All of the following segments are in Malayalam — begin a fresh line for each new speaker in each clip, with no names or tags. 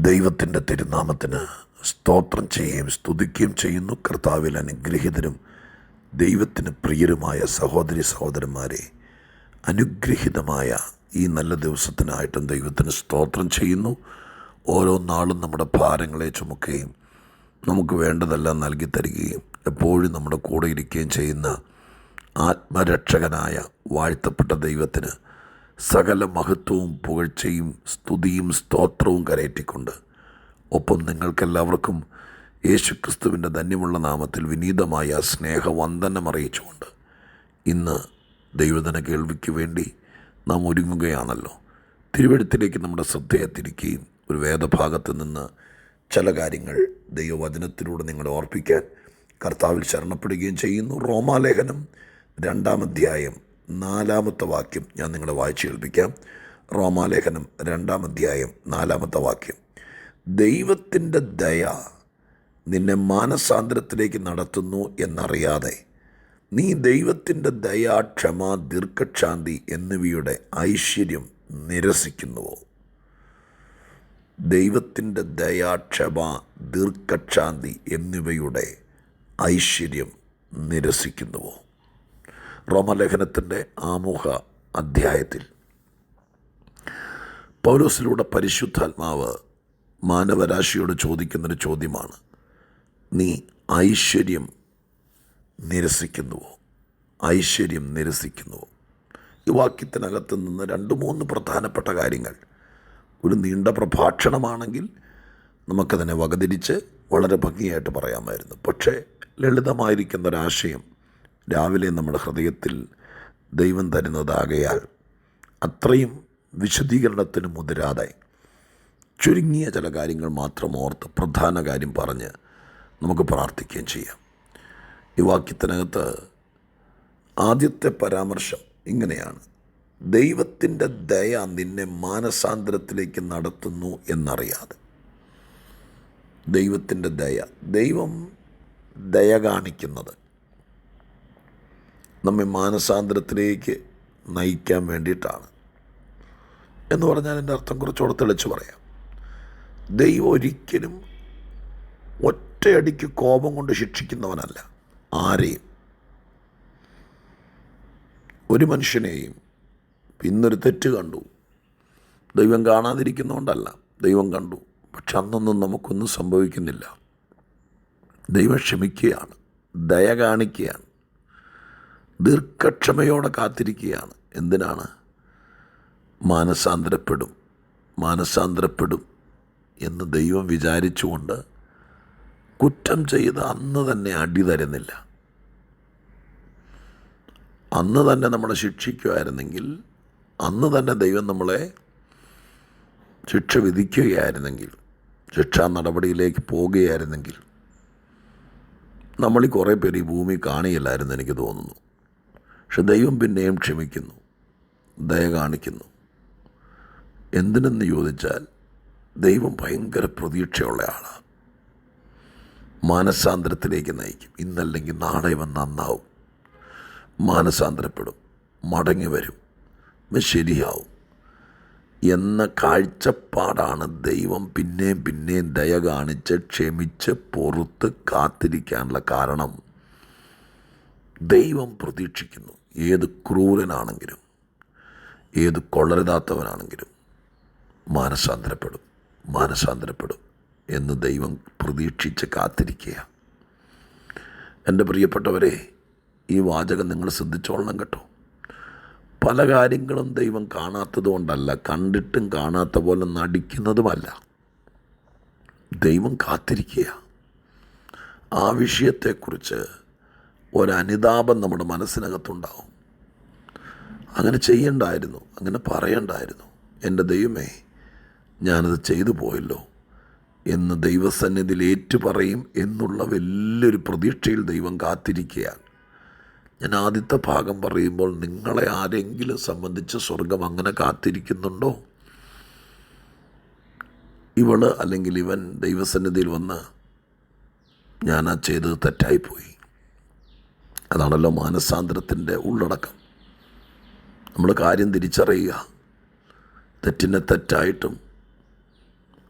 ദൈവത്തിൻ്റെ തിരുനാമത്തിന് സ്തോത്രം ചെയ്യുകയും സ്തുതിക്കുകയും ചെയ്യുന്നു. കർത്താവിൽ അനുഗ്രഹീതരും ദൈവത്തിന് പ്രിയരുമായ സഹോദരി സഹോദരന്മാരെ, അനുഗ്രഹീതമായ ഈ നല്ല ദിവസത്തിനായിട്ടും ദൈവത്തിന് സ്തോത്രം ചെയ്യുന്നു. ഓരോ നാളും നമ്മുടെ ഭാരങ്ങളെ ചുമക്കുകയും നമുക്ക് വേണ്ടതെല്ലാം നൽകി തരികയും എപ്പോഴും നമ്മുടെ കൂടെ ഇരിക്കുകയും ചെയ്യുന്ന ആത്മരക്ഷകനായ വാഴ്ത്തപ്പെട്ട ദൈവത്തിന് സകല മഹത്വവും പുകഴ്ചയും സ്തുതിയും സ്തോത്രവും കരയറ്റിക്കൊണ്ട്, ഒപ്പം നിങ്ങൾക്കെല്ലാവർക്കും യേശുക്രിസ്തുവിൻ്റെ ധന്യമുള്ള നാമത്തിൽ വിനീതമായ സ്നേഹവന്ദനം അറിയിച്ചുകൊണ്ട് ഇന്ന് ദൈവദിന കേൾവിക്ക് വേണ്ടി നാം ഒരുങ്ങുകയാണല്ലോ. തിരുവെഴുത്തിലേക്ക് നമ്മുടെ ശ്രദ്ധയെ തിരിക്കുകയും ഒരു വേദഭാഗത്ത് നിന്ന് ചില കാര്യങ്ങൾ ദൈവവചനത്തിലൂടെ നിങ്ങളെ ഓർപ്പിക്കാൻ കർത്താവിൽ ശരണപ്പെടുകയും ചെയ്യുന്നു. റോമാലേഖനം 2-ാം അധ്യായം 4-ാമത്തെ വാക്യം ഞാൻ നിങ്ങളെ വായിച്ച് കേൾപ്പിക്കാം. റോമാലേഖനം 2-ാം അധ്യായം 4-ാമത്തെ വാക്യം: ദൈവത്തിൻ്റെ ദയ നിന്നെ മാനസാന്തരത്തിലേക്ക് നടത്തുന്നു എന്നറിയാതെ നീ ദൈവത്തിൻ്റെ ദയ, ക്ഷമ, ദീർഘക്ഷാന്തി എന്നിവയുടെ ഐശ്വര്യം നിരസിക്കുന്നുവോ? ദൈവത്തിൻ്റെ ദയ, ക്ഷമ, ദീർഘക്ഷാന്തി എന്നിവയുടെ ഐശ്വര്യം നിരസിക്കുന്നുവോ? റോമാലേഖനത്തിൻ്റെ ആമുഖ അധ്യായത്തിൽ പൗലോസിലൂടെ പരിശുദ്ധാത്മാവ് മാനവരാശിയോട് ചോദിക്കുന്നൊരു ചോദ്യമാണ്: നീ ഐശ്വര്യം നിരസിക്കുന്നുവോ? ഐശ്വര്യം നിരസിക്കുന്നുവോ? ഈ വാക്യത്തിനകത്ത് നിന്ന് 2-3 പ്രധാനപ്പെട്ട കാര്യങ്ങൾ, ഒരു നീണ്ട പ്രഭാഷണമാണെങ്കിൽ നമുക്കതിനെ വകതിരിച്ച് വളരെ ഭംഗിയായിട്ട് പറയാമായിരുന്നു. പക്ഷേ ലളിതമായിരിക്കുന്നൊരാശയം രാവിലെ നമ്മുടെ ഹൃദയത്തിൽ ദൈവം തരുന്നതാകയാൽ അത്രയും വിശദീകരണത്തിന് മുതിരാതെ ചുരുങ്ങിയ ചില കാര്യങ്ങൾ മാത്രം ഓർത്ത് പ്രധാന കാര്യം പറഞ്ഞ് നമുക്ക് പ്രാർത്ഥിക്കുകയും ചെയ്യാം. ഈ വാക്യത്തിനകത്ത് ആദ്യത്തെ പരാമർശം ഇങ്ങനെയാണ്: ദൈവത്തിൻ്റെ ദയ നിന്നെ മാനസാന്തരത്തിലേക്ക് നടത്തുന്നു എന്നറിയാതെ. ദൈവത്തിൻ്റെ ദയ, ദൈവം ദയ കാണിക്കുന്നത് നമ്മെ മാനസാന്തരത്തിലേക്ക് നയിക്കാൻ വേണ്ടിയിട്ടാണ് എന്ന് പറഞ്ഞാൽ എൻ്റെ അർത്ഥം കുറച്ചുകൂടെ തെളിച്ച് പറയാം. ദൈവം ഒരിക്കലും ഒറ്റയടിക്ക് കോപം കൊണ്ട് ശിക്ഷിക്കുന്നവനല്ല ആരെയും, ഒരു മനുഷ്യനെയും. ഇന്നൊരു തെറ്റ് കണ്ടു, ദൈവം കാണാതിരിക്കുന്നതുകൊണ്ടല്ല, ദൈവം കണ്ടു. പക്ഷെ അന്നൊന്നും നമുക്കൊന്നും സംഭവിക്കുന്നില്ല. ദൈവം ക്ഷമിക്കുകയാണ്, ദയ കാണിക്കുകയാണ്, ദീർഘക്ഷമയോടെ കാത്തിരിക്കുകയാണ്. എന്തിനാണ്? മാനസാന്തരപ്പെടും എന്ന് ദൈവം വിചാരിച്ചുകൊണ്ട് കുറ്റം ചെയ്ത് അന്ന് തന്നെ അടി തരുന്നില്ല. അന്ന് തന്നെ നമ്മളെ ശിക്ഷിക്കുമായിരുന്നെങ്കിൽ, അന്ന് തന്നെ ദൈവം നമ്മളെ ശിക്ഷ വിധിക്കുകയായിരുന്നെങ്കിൽ, ശിക്ഷാ നടപടിയിലേക്ക് പോവുകയായിരുന്നെങ്കിൽ നമ്മളീ കുറേ പേര് ഈ ഭൂമി കാണിയില്ലായിരുന്നു എനിക്ക് തോന്നുന്നു. പക്ഷെ ദൈവം പിന്നെയും ക്ഷമിക്കുന്നു, ദയ കാണിക്കുന്നു. എന്തിനെന്ന് ചോദിച്ചാൽ ദൈവം ഭയങ്കര പ്രതീക്ഷയുള്ള ആളാണ്. മാനസാന്തരത്തിലേക്ക് നയിക്കും. ഇന്നല്ലെങ്കിൽ നാളെ ഇവൻ നന്നാവും, മാനസാന്തരപ്പെടും, മടങ്ങി വരും, ശരിയാവും എന്ന കാഴ്ചപ്പാടാണ് ദൈവം പിന്നെയും ദയ കാണിച്ച് ക്ഷമിച്ച് പൊറുത്ത് കാത്തിരിക്കാനുള്ള കാരണം. ദൈവം പ്രതീക്ഷിക്കുന്നു ഏത് ക്രൂരനാണെങ്കിലും, ഏത് കൊള്ളരുതാത്തവനാണെങ്കിലും മാനസാന്തരപ്പെടും എന്ന് ദൈവം പ്രതീക്ഷിച്ച് കാത്തിരിക്കുക. എൻ്റെ പ്രിയപ്പെട്ടവരെ, ഈ വാചകം നിങ്ങൾ ശ്രദ്ധിച്ചോളണം കേട്ടോ. പല കാര്യങ്ങളും ദൈവം കാണാത്തത് കൊണ്ടല്ല, കണ്ടിട്ടും കാണാത്ത പോലെ നടിക്കുന്നതുമല്ല. ദൈവം കാത്തിരിക്കുക. ആ വിഷയത്തെക്കുറിച്ച് ഒരനുതാപം നമ്മുടെ മനസ്സിനകത്തുണ്ടാവും. അങ്ങനെ ചെയ്യണ്ടായിരുന്നു, അങ്ങനെ പറയണ്ടായിരുന്നു, എൻ്റെ ദൈവമേ ഞാനത് ചെയ്തു പോയല്ലോ എന്ന് ദൈവസന്നിധിയിൽ ഏറ്റുപറയും എന്നുള്ള വലിയൊരു പ്രതീക്ഷയിൽ ദൈവം കാത്തിരിക്കുകയാണ്. ഞാൻ ആദ്യത്തെ ഭാഗം പറയുമ്പോൾ നിങ്ങളെ ആരെങ്കിലും സംബന്ധിച്ച് സ്വർഗം അങ്ങനെ കാത്തിരിക്കുന്നുണ്ടോ? ഇവള് അല്ലെങ്കിൽ ഇവൻ ദൈവസന്നിധിയിൽ വന്ന് ഞാനാ ചെയ്തത് തെറ്റായിപ്പോയി. അതാണല്ലോ മാനസാന്തരത്തിൻ്റെ ഉള്ളടക്കം. നമ്മൾ കാര്യം തിരിച്ചറിയുക, തെറ്റിനെ തെറ്റായിട്ടും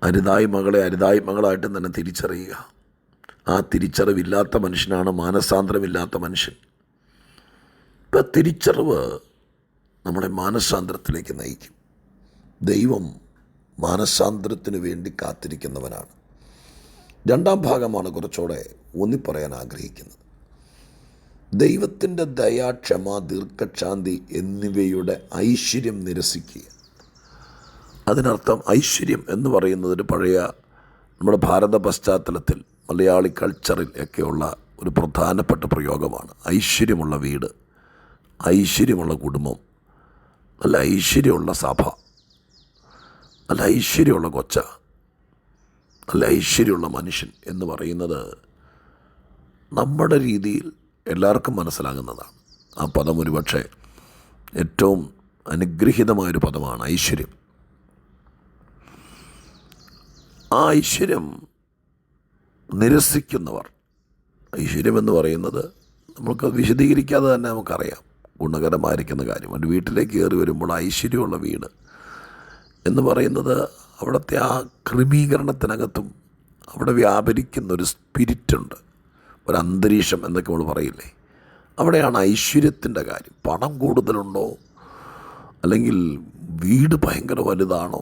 അരുതായി മകളെ അരുതായി മകളായിട്ട് തന്നെ തിരിച്ചറിയുക. ആ തിരിച്ചറിവില്ലാത്ത മനുഷ്യനാണ് മാനസാന്തരമില്ലാത്ത മനുഷ്യൻ. ഇപ്പം തിരിച്ചറിവ് നമ്മളെ മാനസാന്തരത്തിലേക്ക് നയിക്കും. ദൈവം മാനസാന്തരത്തിന് വേണ്ടി കാത്തിരിക്കുന്നവനാണ്. രണ്ടാം ഭാഗമാണ് കുറച്ചുകൂടെ ഊന്നിപ്പറയാൻ ആഗ്രഹിക്കുന്നത്. ദൈവത്തിൻ്റെ ദയ, ക്ഷമ, ദീർഘക്ഷാന്തി എന്നിവയുടെ ഐശ്വര്യം നിരസിക്കുക. അതിനർത്ഥം ഐശ്വര്യം എന്ന് പറയുന്നത് പഴയ നമ്മുടെ ഭാരത പശ്ചാത്തലത്തിൽ മലയാളി കൾച്ചറിൽ ഒക്കെയുള്ള ഒരു പ്രധാനപ്പെട്ട പ്രയോഗമാണ്. ഐശ്വര്യമുള്ള വീട്, ഐശ്വര്യമുള്ള കുടുംബം, നല്ല ഐശ്വര്യമുള്ള സഭ, നല്ല ഐശ്വര്യമുള്ള കൊച്ച, നല്ല ഐശ്വര്യമുള്ള മനുഷ്യൻ എന്ന് പറയുന്നത് നമ്മുടെ രീതിയിൽ എല്ലാവർക്കും മനസ്സിലാകുന്നതാണ്. ആ പദം ഒരുപക്ഷെ ഏറ്റവും അനുഗ്രഹീതമായൊരു പദമാണ് ഐശ്വര്യം. ആ ഐശ്വര്യം നിരസിക്കുന്നവർ, ഐശ്വര്യമെന്ന് പറയുന്നത് നമുക്ക് വിശദീകരിക്കാതെ തന്നെ നമുക്കറിയാം ഗുണകരമായിരിക്കുന്ന കാര്യം. ഒരു വീട്ടിലേക്ക് കയറി വരുമ്പോൾ ഐശ്വര്യമുള്ള വീട് എന്ന് പറയുന്നത് അവിടുത്തെ ആ ക്രമീകരണത്തിനകത്തും അവിടെ വ്യാപരിക്കുന്നൊരു സ്പിരിറ്റുണ്ട്, ഒരു അന്തരീക്ഷം എന്നൊക്കെ നമ്മൾ പറയില്ലേ, അവിടെയാണ് ഐശ്വര്യത്തിൻ്റെ കാര്യം. പണം കൂടുതലുണ്ടോ അല്ലെങ്കിൽ വീട് ഭയങ്കര വലുതാണോ,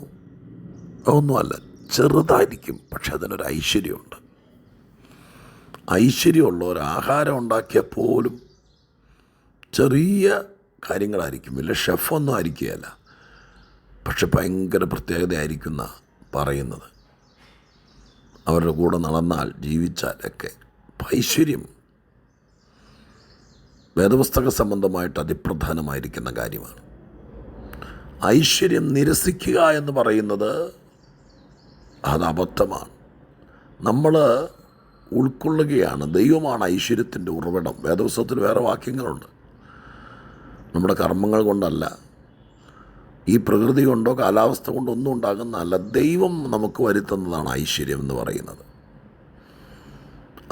അതൊന്നുമല്ല. ചെറുതായിരിക്കും, പക്ഷെ അതിനൊരു ഐശ്വര്യമുണ്ട്. ഐശ്വര്യമുള്ളവർ ആഹാരം ഉണ്ടാക്കിയാൽ പോലും ചെറിയ കാര്യങ്ങളായിരിക്കും, വലിയ ഷെഫൊന്നും ആയിരിക്കുകയല്ല, പക്ഷെ ഭയങ്കര പ്രത്യേകതയായിരിക്കുന്ന പറയുന്നത്. അവരുടെ കൂടെ നടന്നാൽ ജീവിച്ചാലൊക്കെ ഐശ്വര്യം വേദപുസ്തക സംബന്ധമായിട്ട് അതിപ്രധാനമായിരിക്കുന്ന കാര്യമാണ്. ഐശ്വര്യം നിരസിക്കുക എന്ന് പറയുന്നത് അത് അബദ്ധമാണ്. നമ്മൾ ഉൾക്കൊള്ളുകയാണ് ദൈവമാണ് ഐശ്വര്യത്തിൻ്റെ ഉറവിടം. വേദപുസ്തകത്തിൽ വേറെ വാക്യങ്ങളുണ്ട്. നമ്മുടെ കർമ്മങ്ങൾ കൊണ്ടല്ല, ഈ പ്രകൃതി കൊണ്ടോ കാലാവസ്ഥ കൊണ്ടോ ഒന്നും ഉണ്ടാകുന്നതല്ല, ദൈവം നമുക്ക് വരുത്തുന്നതാണ് ഐശ്വര്യം എന്ന് പറയുന്നത്.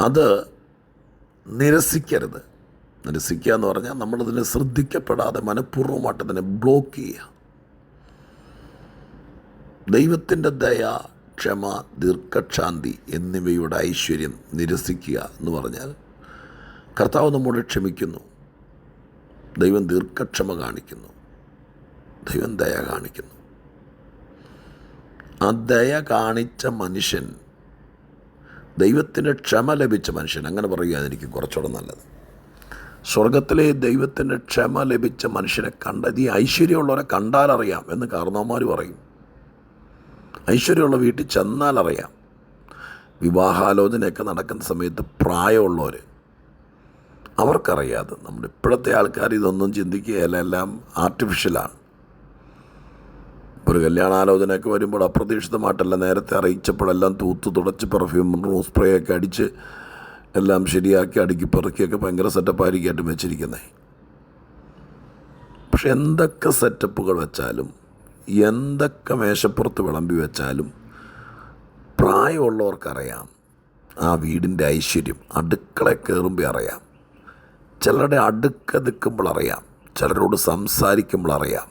അത് നിരസിക്കരുത്. നിരസിക്കുക എന്ന് പറഞ്ഞാൽ നമ്മളതിനെ ശ്രദ്ധിക്കപ്പെടാതെ മനഃപൂർവ്വമായിട്ട് അതിനെ ബ്ലോക്ക് ചെയ്യുക. ദൈവത്തിൻ്റെ ദയ, ക്ഷമ, ദീർഘക്ഷാന്തി എന്നിവയുടെ ഐശ്വര്യം നിരസിക്കുക എന്ന് പറഞ്ഞാൽ കർത്താവ് നമ്മോട് ക്ഷമിക്കുന്നു, ദൈവം ദീർഘക്ഷമ കാണിക്കുന്നു, ദൈവം ദയ കാണിക്കുന്നു. ആ ദയ കാണിച്ച മനുഷ്യൻ, ദൈവത്തിൻ്റെ ക്ഷമ ലഭിച്ച മനുഷ്യൻ, അങ്ങനെ പറയുക എനിക്ക് കുറച്ചുകൂടെ നല്ലത്. സ്വർഗത്തിലെ ദൈവത്തിൻ്റെ ക്ഷമ ലഭിച്ച മനുഷ്യനെ കണ്ടത്, ഈ ഐശ്വര്യമുള്ളവരെ കണ്ടാലറിയാം എന്ന് കാരണവന്മാർ പറയും. ഐശ്വര്യമുള്ള വീട്ടിൽ ചെന്നാലറിയാം. വിവാഹാലോചനയൊക്കെ നടക്കുന്ന സമയത്ത് പ്രായമുള്ളവർ, അവർക്കറിയാതെ. നമ്മുടെ ഇപ്പോഴത്തെ ആൾക്കാർ ഇതൊന്നും ചിന്തിക്കുകയല്ല, എല്ലാം ആർട്ടിഫിഷ്യലാണ്. ഒരു കല്യാണാലോചനയൊക്കെ വരുമ്പോൾ അപ്രതീക്ഷിതമായിട്ടല്ല, നേരത്തെ അറിയിച്ചപ്പോഴെല്ലാം തൂത്ത് തുടച്ച് പെർഫ്യൂം റൂം സ്പ്രേ ഒക്കെ അടിച്ച് എല്ലാം ശരിയാക്കി അടുക്കി പെറുക്കിയൊക്കെ ഭയങ്കര സെറ്റപ്പായിരിക്കായിട്ട് വെച്ചിരിക്കുന്നത്. പക്ഷെ എന്തൊക്കെ സെറ്റപ്പുകൾ വെച്ചാലും, എന്തൊക്കെ മേശപ്പുറത്ത് വിളമ്പി വെച്ചാലും പ്രായമുള്ളവർക്കറിയാം ആ വീടിൻ്റെ ഐശ്വര്യം. അടുക്കള കയറുമ്പോൾ അറിയാം, ചിലരുടെ അടുക്ക നിൽക്കുമ്പോൾ അറിയാം, ചിലരോട് സംസാരിക്കുമ്പോൾ അറിയാം,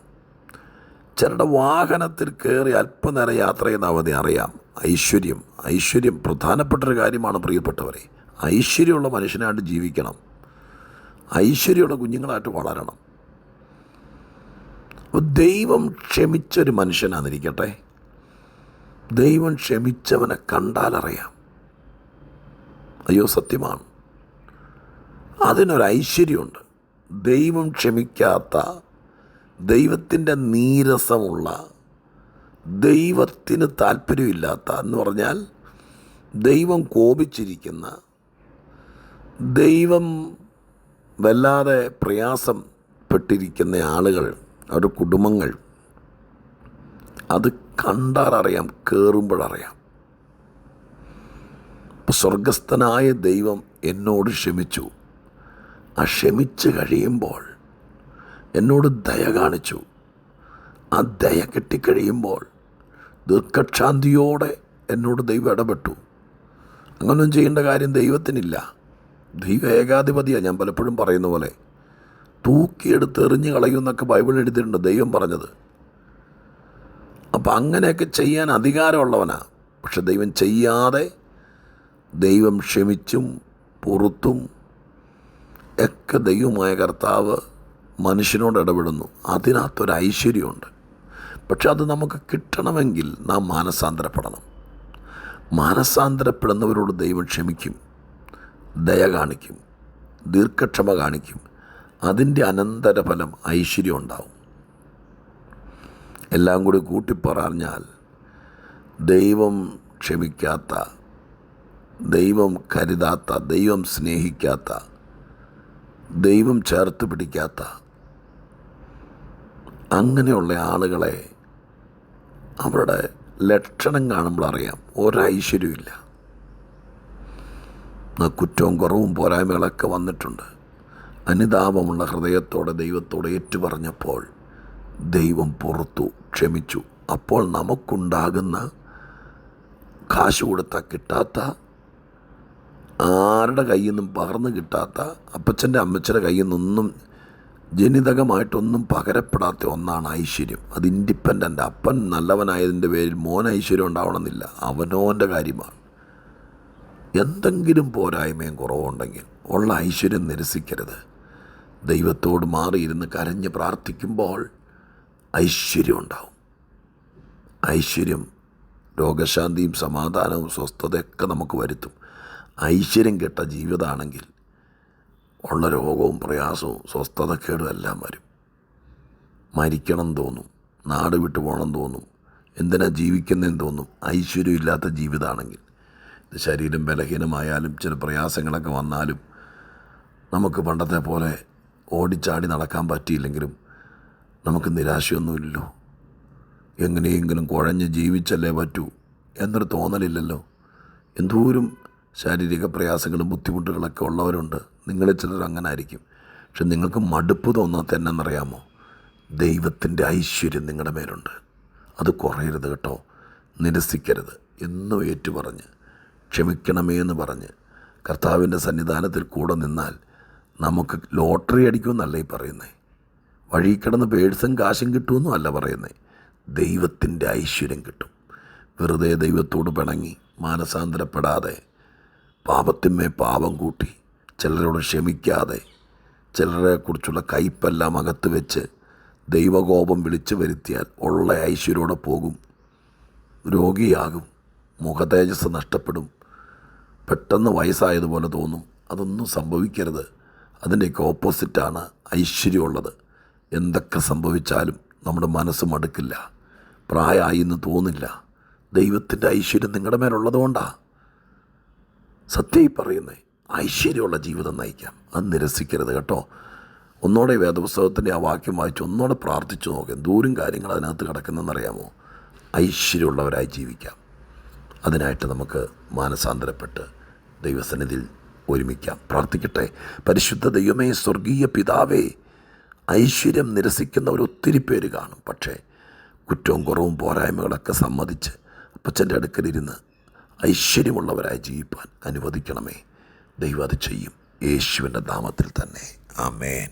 ചിലരുടെ വാഹനത്തിൽ കയറി അല്പനേരം യാത്ര ചെയ്യുന്ന അവധി അറിയാം. ഐശ്വര്യം പ്രധാനപ്പെട്ടൊരു കാര്യമാണ് പ്രിയപ്പെട്ടവരെ. ഐശ്വര്യമുള്ള മനുഷ്യനായിട്ട് ജീവിക്കണം, ഐശ്വര്യമുള്ള കുഞ്ഞുങ്ങളായിട്ട് വളരണം. അപ്പോൾ ദൈവം ക്ഷമിച്ചൊരു മനുഷ്യനാണെന്നിരിക്കട്ടെ, ദൈവം ക്ഷമിച്ചവനെ കണ്ടാലറിയാം. അയ്യോ സത്യമാണ്, അതിനൊരു ഐശ്വര്യമുണ്ട്. ദൈവം ക്ഷമിക്കാത്ത, ദൈവത്തിൻ്റെ നീരസമുള്ള, ദൈവത്തിന് താല്പര്യമില്ലാത്ത എന്ന് പറഞ്ഞാൽ ദൈവം കോപിച്ചിരിക്കുന്ന, ദൈവം വല്ലാതെ പ്രയാസപ്പെട്ടിരിക്കുന്ന ആളുകൾ, അവരുടെ കുടുംബങ്ങൾ, അത് കണ്ടാലറിയാം, കയറുമ്പോഴറിയാം. സ്വർഗസ്ഥനായ ദൈവം എന്നോട് ക്ഷമിച്ചു. ആ ക്ഷമിച്ച് കഴിയുമ്പോൾ എന്നോട് ദയ കാണിച്ചു. ആ ദയ കിട്ടിക്കഴിയുമ്പോൾ ദീർഘക്ഷാന്തിയോടെ എന്നോട് ദൈവം ഇടപെട്ടു. അങ്ങനൊന്നും ചെയ്യേണ്ട കാര്യം ദൈവത്തിനില്ല. ദൈവ ഏകാധിപതിയാണ്. ഞാൻ പലപ്പോഴും പറയുന്ന പോലെ തൂക്കിയെടുത്ത് എറിഞ്ഞ് കളയുമെന്നൊക്കെ ബൈബിൾ എഴുതിയിട്ടുണ്ട് ദൈവം പറഞ്ഞത്. അപ്പം അങ്ങനെയൊക്കെ ചെയ്യാൻ അധികാരമുള്ളവനാ. പക്ഷെ ദൈവം ചെയ്യാതെ ദൈവം ക്ഷമിച്ചും പുറത്തും ഒക്കെ ദൈവമായ കർത്താവ് മനുഷ്യനോട് ഇടപെടുന്നു. അതിനകത്തൊരു ഐശ്വര്യമുണ്ട്. പക്ഷെ അത് നമുക്ക് കിട്ടണമെങ്കിൽ നാം മാനസാന്തരപ്പെടണം. മാനസാന്തരപ്പെടുന്നവരോട് ദൈവം ക്ഷമിക്കും, ദയ കാണിക്കും, ദീർഘക്ഷമ കാണിക്കും. അതിൻ്റെ അനന്തരഫലം ഐശ്വര്യം ഉണ്ടാവും. എല്ലാം കൂടി കൂട്ടിപ്പറഞ്ഞാൽ ദൈവം ക്ഷമിക്കാത്ത, ദൈവം കരുതാത്ത, ദൈവം സ്നേഹിക്കാത്ത, ദൈവം ചേർത്ത് പിടിക്കാത്ത അങ്ങനെയുള്ള ആളുകളെ അവരുടെ ലക്ഷണം കാണുമ്പോൾ അറിയാം ഒരൈശ്വര്യമില്ല. കുറ്റവും കുറവും പോരായ്മകളൊക്കെ വന്നിട്ടുണ്ട്. അനുതാപമുള്ള ഹൃദയത്തോടെ ദൈവത്തോട് ഏറ്റുപറഞ്ഞപ്പോൾ ദൈവം പുറത്തു, ക്ഷമിച്ചു. അപ്പോൾ നമുക്കുണ്ടാകുന്ന കാശ് കൊടുത്താൽ കിട്ടാത്ത, ആരുടെ കയ്യിൽ നിന്നും പകർന്നു കിട്ടാത്ത, അപ്പച്ചൻ്റെ അമ്മച്ചൻ്റെ കയ്യിൽ നിന്നൊന്നും ജനിതകമായിട്ടൊന്നും പകരപ്പെടാത്ത ഒന്നാണ് ഐശ്വര്യം. അത് ഇൻഡിപെൻഡൻ്റ്. അപ്പൻ നല്ലവനായതിൻ്റെ പേരിൽ മോൻ ഐശ്വര്യം ഉണ്ടാവണമെന്നില്ല, അവനോൻ്റെ കാര്യമാണ്. എന്തെങ്കിലും പോരായ്മയും കുറവുണ്ടെങ്കിൽ ഉള്ള ഐശ്വര്യം നിരസിക്കരുത്. ദൈവത്തോട് മാറിയിരുന്ന് കരഞ്ഞ് പ്രാർത്ഥിക്കുമ്പോൾ ഐശ്വര്യം ഉണ്ടാവും. ഐശ്വര്യം രോഗശാന്തിയും സമാധാനവും സ്വസ്ഥതയൊക്കെ നമുക്ക് വരുത്തും. ഐശ്വര്യം കെട്ട ജീവിതമാണെങ്കിൽ ഉള്ള രോഗവും പ്രയാസവും സ്വസ്ഥതക്കേടും എല്ലാം വരും. മരിക്കണം തോന്നും, നാട് വിട്ടു പോകണം തോന്നും, എന്തിനാ ജീവിക്കുന്നതെന്ന് തോന്നും. ഐശ്വര്യമില്ലാത്ത ജീവിതമാണെങ്കിൽ ശരീരം ബലഹീനമായാലും ചില പ്രയാസങ്ങളൊക്കെ വന്നാലും നമുക്ക് പണ്ടത്തെ പോലെ ഓടിച്ചാടി നടക്കാൻ പറ്റിയില്ലെങ്കിലും നമുക്ക് നിരാശയൊന്നുമില്ലല്ലോ. എങ്ങനെയെങ്കിലും കുഴഞ്ഞ് ജീവിച്ചല്ലേ പറ്റൂ എന്നൊരു തോന്നലില്ലല്ലോ. എന്തോരം ശാരീരിക പ്രയാസങ്ങളും ബുദ്ധിമുട്ടുകളൊക്കെ ഉള്ളവരുണ്ട്. നിങ്ങളിൽ ചിലർ അങ്ങനെ ആയിരിക്കും. പക്ഷെ നിങ്ങൾക്ക് മടുപ്പ് തോന്നാത്ത എന്നറിയാമോ? ദൈവത്തിൻ്റെ ഐശ്വര്യം നിങ്ങളുടെ മേലുണ്ട്. അത് കുറയരുത് കേട്ടോ, നിരസിക്കരുത്. എന്നും ഏറ്റുപറഞ്ഞ് ക്ഷമിക്കണമേ എന്ന് പറഞ്ഞ് കർത്താവിൻ്റെ സന്നിധാനത്തിൽ കൂടെ നിന്നാൽ നമുക്ക് ലോട്ടറി അടിക്കുമെന്നല്ല ഈ പറയുന്നത്. വഴി കിടന്ന് പേഴ്സും കാശും കിട്ടുമെന്നും അല്ല പറയുന്നത്. ദൈവത്തിൻ്റെ ഐശ്വര്യം കിട്ടും. വെറുതെ ദൈവത്തോട് പിണങ്ങി മാനസാന്തരപ്പെടാതെ പാപത്തിന്മേ പാപം കൂട്ടി ചിലരോട് ക്ഷമിക്കാതെ ചിലരെക്കുറിച്ചുള്ള കയ്പെല്ലാം അകത്ത് വെച്ച് ദൈവകോപം വിളിച്ചു വരുത്തിയാൽ ഉള്ള ഐശ്വര്യോടെ പോകും. രോഗിയാകും, മുഖതേജസ് നഷ്ടപ്പെടും, പെട്ടെന്ന് വയസ്സായതുപോലെ തോന്നും. അതൊന്നും സംഭവിക്കരുത്. അതിൻ്റെയൊക്കെ ഓപ്പോസിറ്റാണ് ഐശ്വര്യമുള്ളത്. എന്തൊക്കെ സംഭവിച്ചാലും നമ്മുടെ മനസ്സ് മടുക്കില്ല, പ്രായമായി എന്ന് തോന്നില്ല. ദൈവത്തിൻ്റെ ഐശ്വര്യം നിങ്ങളുടെ മേലുള്ളതുകൊണ്ടാണ് സത്യം ഈ പറയുന്നത്. ഐശ്വര്യമുള്ള ജീവിതം നയിക്കാം. അത് നിരസിക്കരുത് കേട്ടോ. ഒന്നോടെ വേദപുസ്തകത്തിൻ്റെ ആ വാക്യം വായിച്ച് ഒന്നോടെ പ്രാർത്ഥിച്ചു നോക്കാം. എന്തോരം കാര്യങ്ങൾ അതിനകത്ത് കിടക്കുന്നതെന്നറിയാമോ? ഐശ്വര്യമുള്ളവരായി ജീവിക്കാം. അതിനായിട്ട് നമുക്ക് മാനസാന്തരപ്പെട്ട് ദൈവസന്നിധിയിൽ ഒരുമിക്കാം. പ്രാർത്ഥിക്കട്ടെ. പരിശുദ്ധ ദൈവമേ, സ്വർഗീയ പിതാവേ, ഐശ്വര്യം നിരസിക്കുന്നവർ ഒത്തിരി പേര് കാണും. പക്ഷേ കുറ്റവും കുറവും പോരായ്മകളൊക്കെ സമ്മതിച്ച് അപ്പച്ചൻ്റെ അടുക്കലിരുന്ന് ഐശ്വര്യമുള്ളവരായി ജീവിപ്പാൻ അനുവദിക്കണമേ. ദൈവം അത് ചെയ്യും. യേശുവിൻ്റെ നാമത്തിൽ തന്നെ. ആമേൻ.